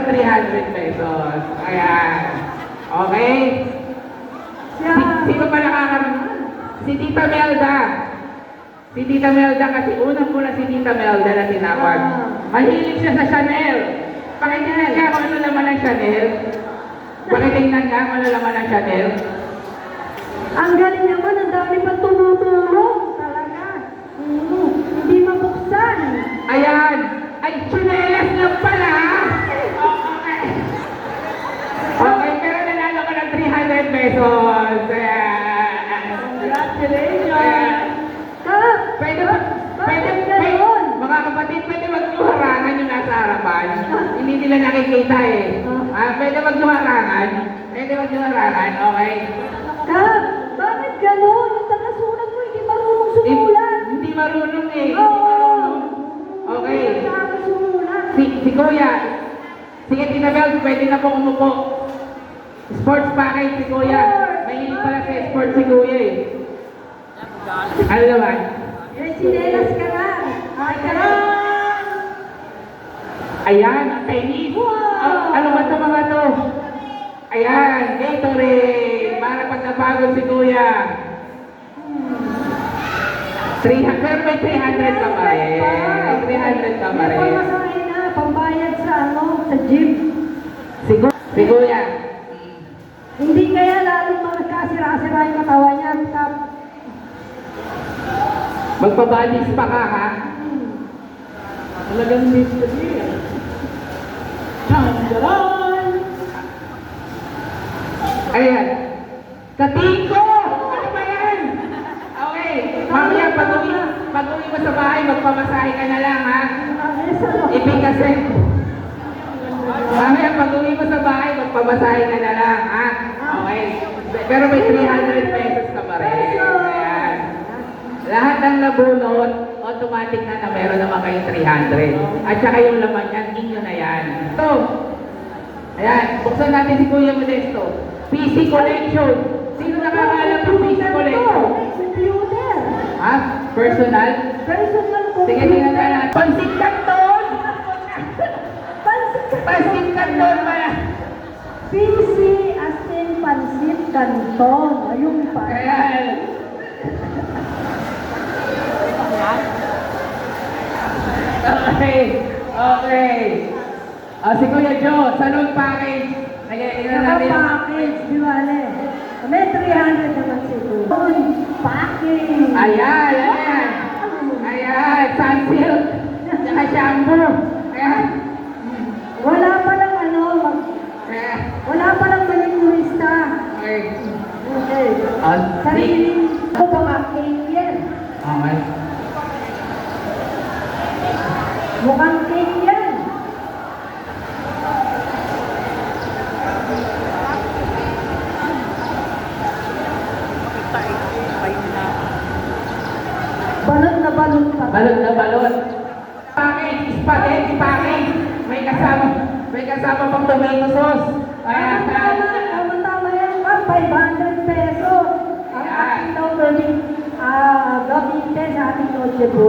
300 pesos. Ayan. Okay? Sino pa nakakaroon? Si Tita Melda. Si Tita Melda kasi unang-una si Tita Melda na tinawag. Mahilig siya sa Chanel. Pakitingnan nga kung ano laman ng Chanel. Pakitingnan nga kung ano laman ng Chanel. Ang galing naman, ang dami pang tumutulong. Talaga. Hindi mabuksan. Ayan. Ay, chinelas lang pala. Okay. Okay, pero nanalo ka ng 300 pesos. Congratulations. Pwede ba? Mga kapatid, pwede magluharangan yung nasa harapan. Hindi nila nakikita eh. Pwede magluharangan. Pwede magluharangan, okay? Bakit gano'n? Yung tagasulat mo, hindi marunong sumulat. Hindi marunong eh. Oo. Hindi marunong. Okay. Hindi marunong sumulat. Si Kuya. Sige, Tina Bel, pwede na po umupo. Sports package si Kuya. Mahilig pala sa sports si Kuya eh. Ano naman? Eh, sinelas ka na. Ay, ka na. Ayan, ang tennis. Ano ba ito mga to? Ayan, Gatorade. Para pag napagod si Kuya. 300, pero may 300 ka pa rin. 300 ka pa May rin. pamasahe na, pambayad sa sa jeep. Si Kuya. Hindi kaya lalong magkasira-sira yung katawan niya. Magpabadis pa ka ha? Talagang mystery. Chandaran! Ayan. Katiko! Ano ba yan? Okay. Mamaya pag-uwi mo sa bahay, magpamasahe ka na lang ha? Ibig kasi. Mamaya pag-uwi mo sa bahay, magpamasahe ka na lang ha? Okay. Pero may 300 pesos ka pa rin. Ayan. Lahat ng nabunot, automatic na meron naman kayong 300. At saka yung laman yan, inyo na yan. So, ayan, buksan natin si Kuya Modesto. PC Collection. Sino nakakalam ng PC Collection? Computer. Ha? Personal? Personal computer. Sige, tingnan na natin. Pansit Canton! Pansit Canton pala. PC as in Pansit Canton. Ayun pa. Ayan. Okay. Okay. Si Kuya Joe, salon package. Nagyayari natin. Package, di bale. May 300 naman siguro. Package. Ayan, ayan. Ayan, sunsilk. Saka shampoo. Ayan. Wala pa lang Ayan. wala pa lang manicurista. Okay. Okay. Sariling ko baka cake yan. Okay. Mukhang cake yan. Balot na balot pa. Balot na balot. Package, spaghetti package. May kasama pang tomato sauce. Ayan. Tama yan pa, 500 pesos. Ang ating daw gawin sa ating noche po.